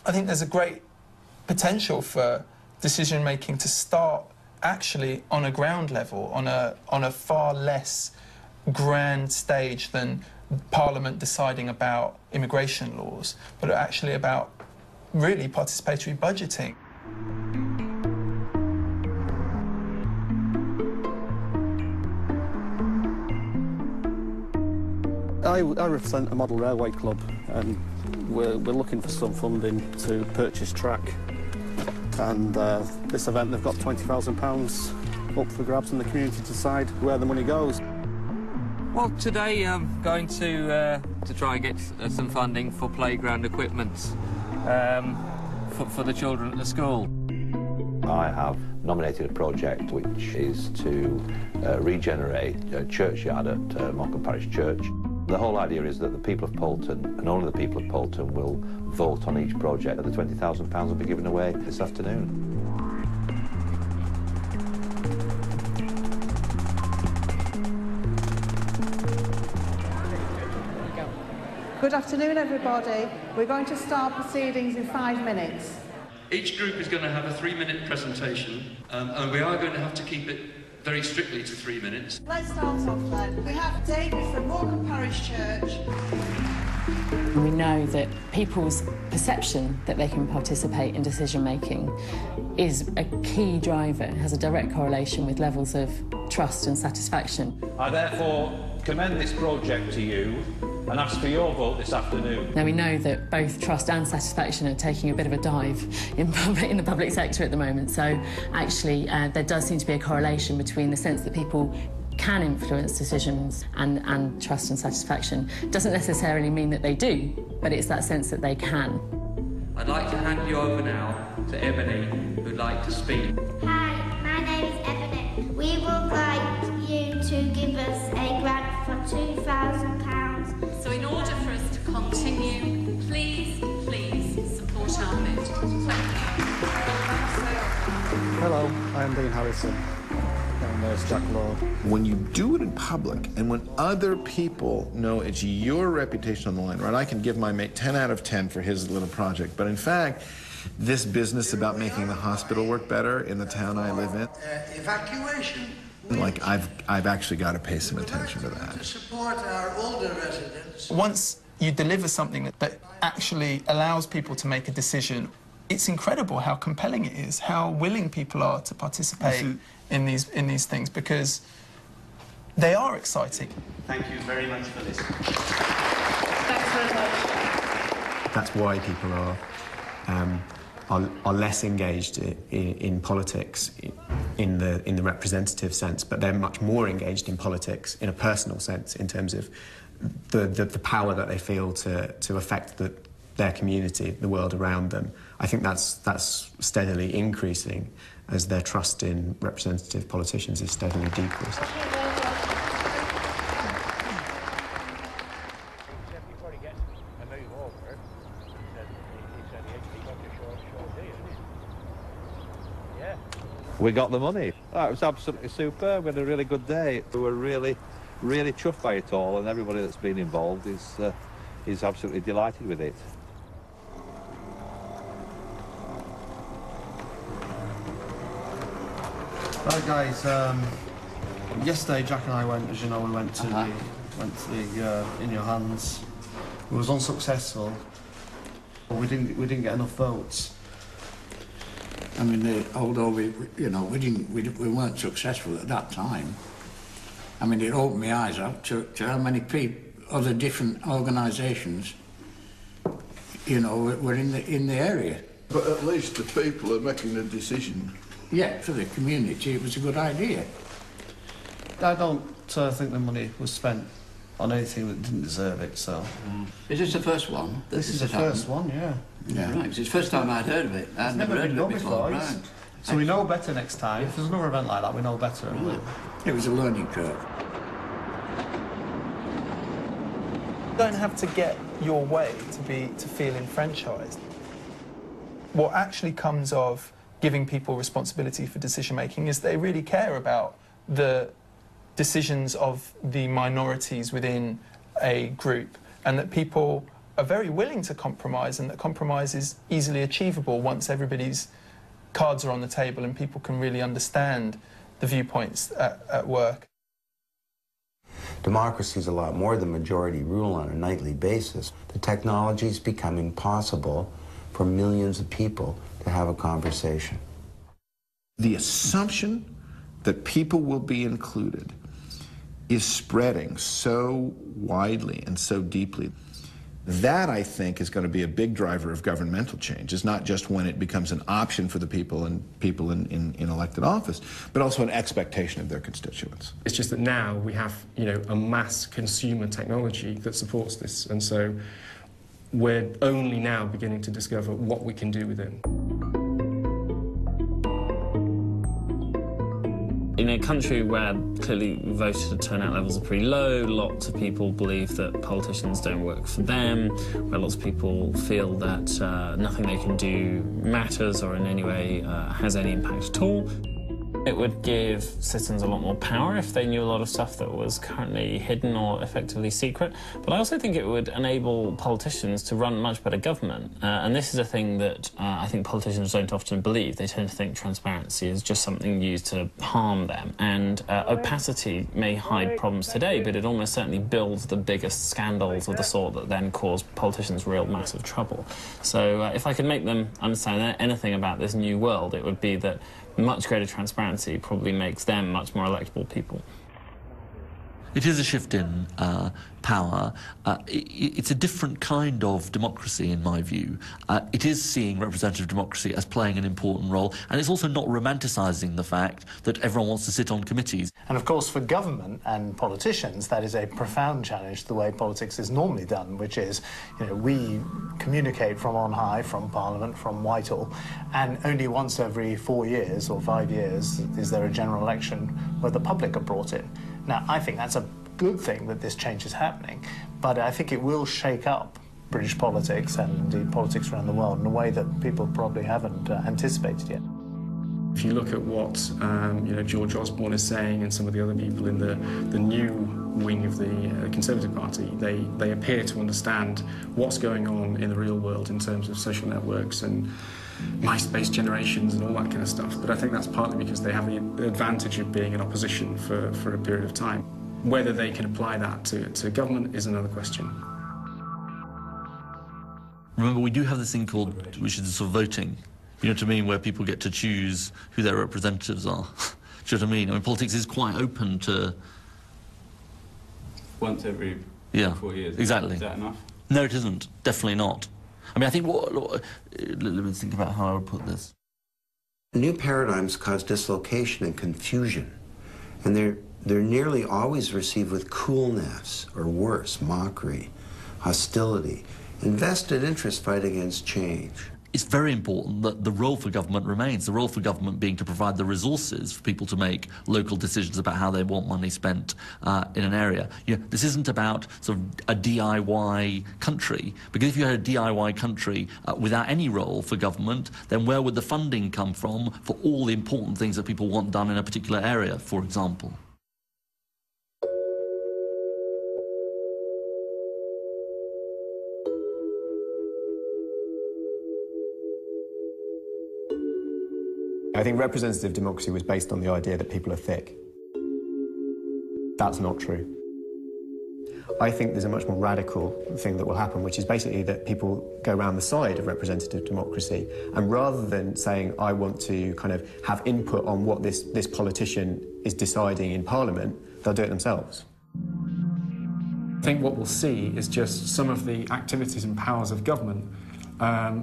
I think there's a great potential for decision-making to start actually on a ground level, on a far less grand stage than Parliament deciding about immigration laws, but actually about really participatory budgeting. I represent a model railway club, and we're looking for some funding to purchase track. And this event, they've got £20,000 up for grabs, and the community to decide where the money goes. Well, today I'm going to try and get some funding for playground equipment for the children at the school. I have nominated a project which is to regenerate a churchyard at Morecambe Parish Church. The whole idea is that the people of Poulton, and only the people of Poulton, will vote on each project. The £20,000 will be given away this afternoon. Good afternoon, everybody. We're going to start proceedings in 5 minutes. Each group is going to have a 3-minute presentation, and we are going to have to keep it very strictly to 3 minutes. Let's start off then. We have David from Morecambe Parish Church. We know that people's perception that they can participate in decision-making is a key driver, has a direct correlation with levels of trust and satisfaction. I therefore commend this project to you and ask for your vote this afternoon. Now, we know that both trust and satisfaction are taking a bit of a dive in the public sector at the moment, so actually there does seem to be a correlation between the sense that people can influence decisions and trust and satisfaction. Doesn't necessarily mean that they do, but it's that sense that they can. I'd like to hand you over now to Ebony, who'd like to speak. Hi, my name is Ebony. We would like you to give us a grant for £2,000. So in order for us to continue, please support our mood. Thank you. Hello, I am Dean Harrison. And there's Jack Lord. When you do it in public and when other people know it's your reputation on the line, right? I can give my mate 10 out of 10 for his little project, but in fact, this business about making the hospital work better in the town I live in, evacuation. Like, I've actually got to pay some attention to that. To support our older residents. Once you deliver something that actually allows people to make a decision, it's incredible how compelling it is, how willing people are to participate in these things, because they are exciting. Thank you very much for this. Thanks very much. That's why people are less engaged in politics in the representative sense, but they're much more engaged in politics in a personal sense, in terms of the power that they feel to affect their community, the world around them. I think that's steadily increasing as their trust in representative politicians is steadily decreasing. We got the money. Oh, it was absolutely superb. We had a really good day. We were really chuffed by it all, and everybody that's been involved is absolutely delighted with it. Right, guys. Yesterday, Jack and I went. As you know, we went to the In Your Hands. It was unsuccessful. We didn't get enough votes. I mean, although we weren't successful at that time. I mean, it opened my eyes up to how many other different organisations, were in the area. But at least the people are making a decision. Yeah, for the community, it was a good idea. I don't think the money was spent on anything that didn't deserve it, so... Is this the first one? This is the first one, yeah. Yeah. Right, it's the first time I'd heard of it. I'd never heard of it before. Right. So we know better next time. If there's another event like that, we know better. Right. It was a learning curve. You don't have to get your way to feel enfranchised. What actually comes of giving people responsibility for decision-making is they really care about the decisions of the minorities within a group, and that people are very willing to compromise, and that compromise is easily achievable once everybody's cards are on the table and people can really understand the viewpoints at work. Democracy is a lot more than majority rule on a nightly basis. The technology is becoming possible for millions of people to have a conversation. The assumption that people will be included is spreading so widely and so deeply. That, I think, is going to be a big driver of governmental change. It's not just when it becomes an option for the people and people in elected office, but also an expectation of their constituents. It's just that now we have, you know, a mass consumer technology that supports this, and so we're only now beginning to discover what we can do with it. In a country where clearly voter turnout levels are pretty low, lots of people believe that politicians don't work for them, where lots of people feel that nothing they can do matters or in any way has any impact at all. It would give citizens a lot more power if they knew a lot of stuff that was currently hidden or effectively secret. But I also think it would enable politicians to run much better government. And this is a thing that I think politicians don't often believe. They tend to think transparency is just something used to harm them. And opacity may hide problems today, but it almost certainly builds the biggest scandals of the sort that then cause politicians real massive trouble. So if I could make them understand anything about this new world, it would be that much greater transparency probably makes them much more electable people. It is a shift in power. It's a different kind of democracy, in my view. It is seeing representative democracy as playing an important role, and it's also not romanticising the fact that everyone wants to sit on committees. And of course, for government and politicians, that is a profound challenge to the way politics is normally done, which is, you know, we communicate from on high, from Parliament, from Whitehall, and only once every 4 years or 5 years is there a general election where the public are brought in. Now, I think that's a good thing that this change is happening, but I think it will shake up British politics and indeed politics around the world in a way that people probably haven't anticipated yet. If you look at what you know, George Osborne is saying and some of the other people in the new wing of the Conservative Party, they appear to understand what's going on in the real world in terms of social networks and MySpace generations and all that kind of stuff. But I think that's partly because they have the advantage of being in opposition for a period of time. Whether they can apply that to government is another question. Remember, we do have this thing called, which is sort of voting. You know what I mean, where people get to choose who their representatives are. Do you know what I mean? I mean, politics is quite open to... Once every 4 years. Exactly. Is that enough? No, it isn't. Definitely not. I mean, I think let me think about how I would put this. New paradigms cause dislocation and confusion, and they're nearly always received with coolness, or worse, mockery, hostility, and vested interest fight against change. It's very important that the role for government remains, the role for government being to provide the resources for people to make local decisions about how they want money spent in an area. You know, this isn't about sort of a DIY country, because if you had a DIY country without any role for government, then where would the funding come from for all the important things that people want done in a particular area, for example? I think representative democracy was based on the idea that people are thick. That's not true. I think there's a much more radical thing that will happen, which is basically that people go around the side of representative democracy, and rather than saying, I want to kind of have input on what this politician is deciding in Parliament, they'll do it themselves. I think what we'll see is just some of the activities and powers of government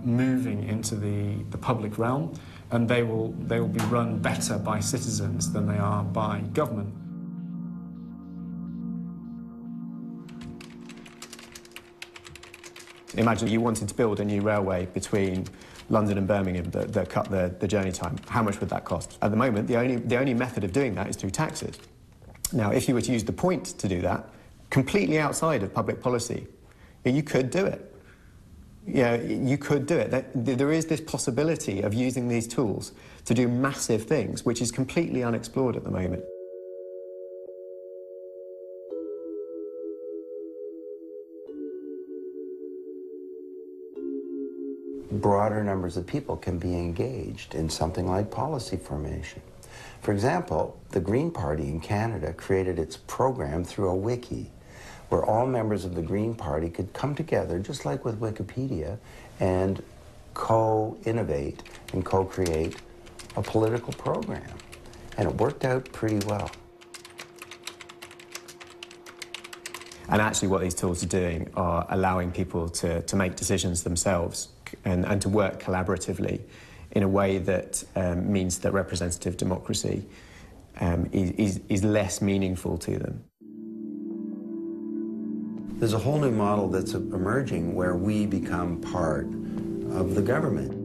moving into the public realm, and they will be run better by citizens than they are by government. Imagine you wanted to build a new railway between London and Birmingham that cut the journey time. How much would that cost? At the moment, the only method of doing that is through taxes. Now, if you were to use the point to do that, completely outside of public policy, you could do it. Yeah, you could do it. There is this possibility of using these tools to do massive things, which is completely unexplored at the moment. broader numbers of people can be engaged in something like policy formation. For example, the Green Party in Canada created its program through a wiki, where all members of the Green Party could come together, just like with Wikipedia, and co-innovate and co-create a political program. And it worked out pretty well. And actually what these tools are doing are allowing people to make decisions themselves and to work collaboratively in a way that means that representative democracy is less meaningful to them. There's a whole new model that's emerging where we become part of the government.